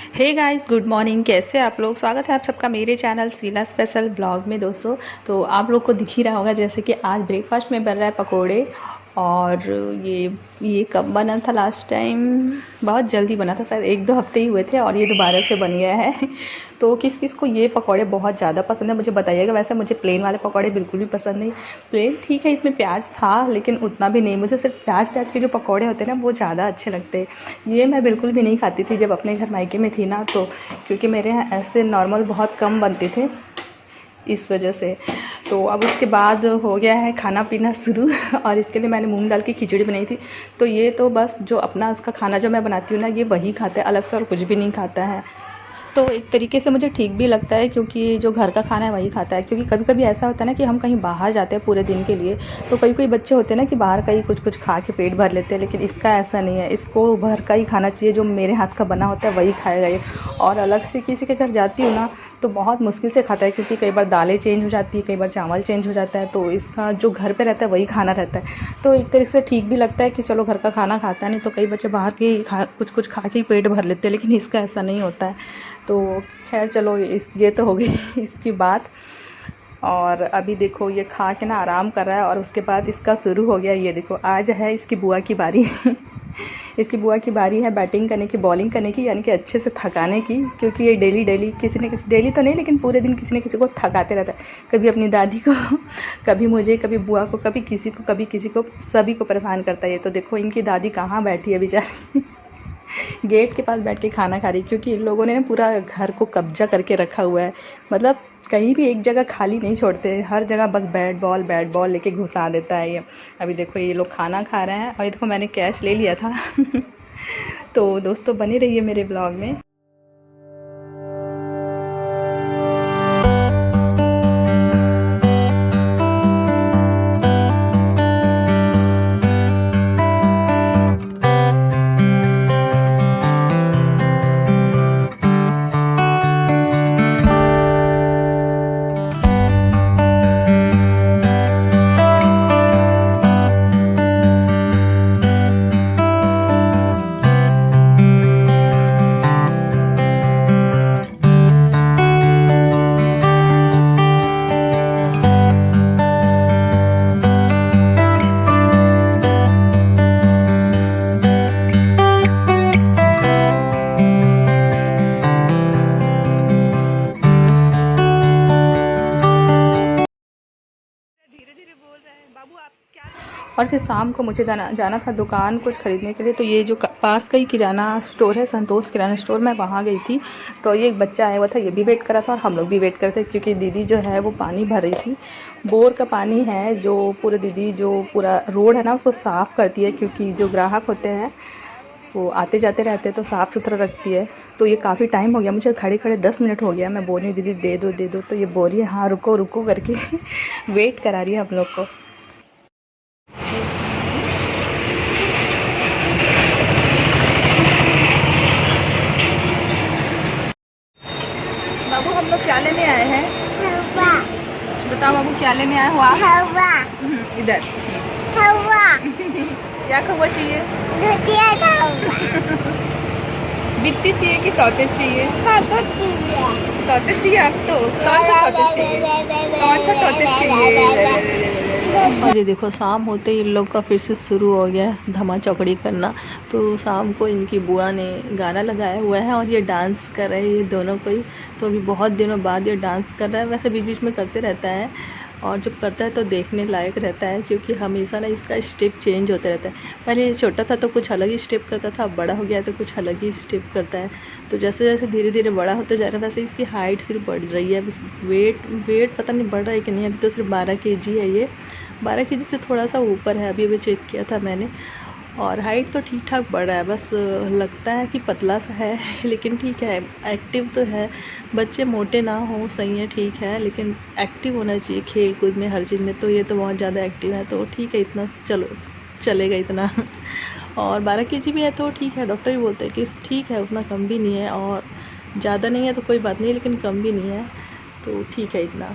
Hey guys, good morning. कैसे आप लोग? स्वागत है आप सबका मेरे चैनल शीला स्पेशल ब्लॉग में। दोस्तों, तो आप लोग को दिख ही रहा होगा जैसे कि आज ब्रेकफास्ट में बन रहा है पकोड़े। और ये कब बना था? लास्ट टाइम बहुत जल्दी बना था, शायद 1-2 हफ्ते ही हुए थे, और ये दोबारा से बन गया है। तो किस किस को ये पकौड़े बहुत ज़्यादा पसंद है मुझे बताइएगा। वैसे मुझे प्लेन वाले पकौड़े बिल्कुल भी पसंद नहीं। प्लेन ठीक है, इसमें प्याज था लेकिन उतना भी नहीं। मुझे सिर्फ प्याज प्याज के जो पकौड़े होते हैं ना, वो ज़्यादा अच्छे लगते हैं। ये मैं बिल्कुल भी नहीं खाती थी जब अपने घर मायके में थी ना, तो क्योंकि मेरे यहाँ ऐसे नॉर्मल बहुत कम बनते थे, इस वजह से। तो अब उसके बाद हो गया है खाना पीना शुरू। और इसके लिए मैंने मूंग दाल की खिचड़ी बनाई थी। तो ये तो बस जो अपना उसका खाना जो मैं बनाती हूँ ना, ये वही खाता है, अलग से और कुछ भी नहीं खाता है। तो एक तरीके से मुझे ठीक भी लगता है, क्योंकि जो घर का खाना है वही खाता है। क्योंकि कभी कभी ऐसा होता है ना कि हम कहीं बाहर जाते हैं पूरे दिन के लिए, तो कई कई बच्चे होते हैं ना कि बाहर का ही कुछ कुछ खा के पेट भर लेते हैं, लेकिन इसका ऐसा नहीं है। इसको घर का ही खाना चाहिए, जो मेरे हाथ का बना होता है वही खाएगा ये। और अलग से किसी के घर जाती हूँ ना, तो बहुत मुश्किल से खाता है, क्योंकि कई बार दालें चेंज हो जाती है, कई बार चावल चेंज हो जाता है। तो इसका जो घर पे रहता है वही खाना रहता है। तो एक तरीके से ठीक भी लगता है कि चलो घर का खाना खाता है। नहीं तो कई बच्चे बाहर के कुछ कुछ खा के ही पेट भर लेते हैं, लेकिन इसका ऐसा नहीं होता है। तो खैर चलो, ये तो हो गई इसकी बात। और अभी देखो ये खा के ना आराम कर रहा है, और उसके बाद इसका शुरू हो गया। ये देखो, आज है इसकी बुआ की बारी। इसकी बुआ की बारी है बैटिंग करने की, बॉलिंग करने की, यानी कि अच्छे से थकाने की। क्योंकि ये डेली डेली किसी न किसी, डेली तो नहीं लेकिन पूरे दिन किसी न किसी को थकाते रहता है। कभी अपनी दादी को, कभी मुझे, कभी बुआ को, कभी किसी को, कभी किसी को, सभी को परेशान करता है ये। तो देखो इनकी दादी कहाँ बैठी है बेचारी। गेट के पास बैठ के खाना खा रही, क्योंकि इन लोगों ने ना पूरा घर को कब्जा करके रखा हुआ है। मतलब कहीं भी एक जगह खाली नहीं छोड़ते, हर जगह बस बैट बॉल लेके घुसा देता है ये। अभी देखो ये लोग खाना खा रहे हैं, और ये देखो मैंने कैश ले लिया था। तो दोस्तों, बने रहिए मेरे ब्लॉग में। और फिर शाम को मुझे जाना था दुकान कुछ ख़रीदने के लिए। तो ये जो पास का ही किराना स्टोर है, संतोष किराना स्टोर, मैं वहाँ गई थी। तो ये एक बच्चा आया हुआ था, ये भी वेट कर रहा था और हम लोग भी वेट कर रहे थे, क्योंकि दीदी जो है वो पानी भर रही थी। बोर का पानी है, जो पूरा दीदी जो पूरा रोड है ना उसको साफ़ करती है, क्योंकि जो ग्राहक होते हैं वो आते जाते रहते हैं, तो साफ़ सुथरा रखती है। तो ये काफ़ी टाइम हो गया, मुझे खड़े खड़े 10 मिनट हो गया। मैं बोल रही हूँ दीदी दे दो दे दो, तो ये बोल रही है हाँ रुको रुको करके। वेट करा रही है हम लोग को। बाबू, हम लोग क्या लेने आए हैं? हवा। बताओ बाबू, क्या लेने आए हो आप? हवा। इधर। हवा। क्या कौवा चाहिए? दूधिया खाओ। बिट्टी चाहिए कि तोते चाहिए? तोते चाहिए। तोते चाहिए आपको? कौन सा तोते चाहिए? कौन सा तोते चाहिए? और ये देखो, शाम होते ही इन लोग का फिर से शुरू हो गया धमा चौकड़ी करना। तो शाम को इनकी बुआ ने गाना लगाया हुआ है, और ये डांस कर रहे हैं ये दोनों को ही। तो अभी बहुत दिनों बाद ये डांस कर रहा है। वैसे बीच बीच में करते रहता है, और जब करता है तो देखने लायक रहता है, क्योंकि हमेशा ना इसका स्टेप चेंज होते रहता है। पहले ये छोटा था तो कुछ अलग ही स्टेप करता था, अब बड़ा हो गया तो कुछ अलग ही स्टेप करता है। तो जैसे जैसे धीरे धीरे बड़ा होते जा रहा है, वैसे इसकी हाइट सिर्फ बढ़ रही है। वेट पता नहीं बढ़ रहा है कि नहीं। अभी तो सिर्फ 12 kg है ये, 12 kg से थोड़ा सा ऊपर है, अभी अभी चेक किया था मैंने। और हाइट तो ठीक ठाक बढ़ रहा है, बस लगता है कि पतला सा है। लेकिन ठीक है, एक्टिव तो है। बच्चे मोटे ना हो सही है, ठीक है, लेकिन एक्टिव होना चाहिए खेल कूद में, हर चीज़ में। तो ये तो बहुत ज़्यादा एक्टिव है, तो ठीक है, इतना चलो चलेगा इतना। और 12 kg भी है तो ठीक है, डॉक्टर भी बोलते हैं कि ठीक है, उतना कम भी नहीं है और ज़्यादा नहीं है तो कोई बात नहीं, लेकिन कम भी नहीं है, तो ठीक है इतना।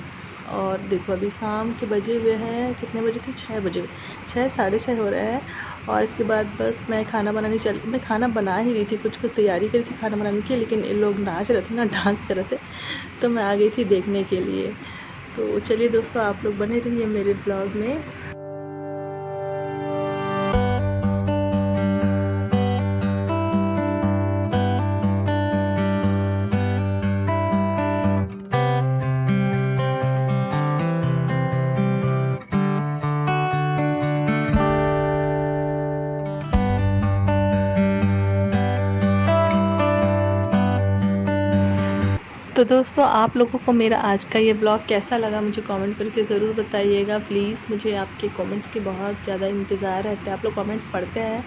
और देखो अभी शाम के बजे हुए हैं, कितने बजे थे, 6 बजे, 6 साढ़े 6 हो रहे हैं। और इसके बाद बस मैं खाना बना ही रही थी, कुछ तैयारी करी थी खाना बनाने की, लेकिन ये लोग नाच रहे थे ना, डांस कर रहे थे, तो मैं आ गई थी देखने के लिए। तो चलिए दोस्तों, आप लोग बने रहिए मेरे ब्लॉग में। तो दोस्तों, आप लोगों को मेरा आज का ये ब्लॉग कैसा लगा मुझे कमेंट करके ज़रूर बताइएगा प्लीज़। मुझे आपके कमेंट्स की बहुत ज़्यादा इंतज़ार रहता है। आप लोग कमेंट्स पढ़ते हैं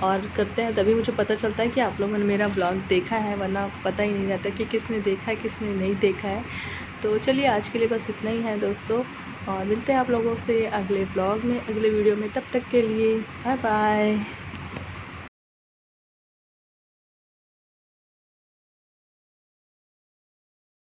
और करते हैं, तभी मुझे पता चलता है कि आप लोगों ने मेरा ब्लॉग देखा है, वरना पता ही नहीं रहता कि किसने देखा है किसने नहीं देखा है। तो चलिए, आज के लिए बस इतना ही है दोस्तों, और मिलते हैं आप लोगों से अगले ब्लॉग में, अगले वीडियो में। तब तक के लिए बाय बाय।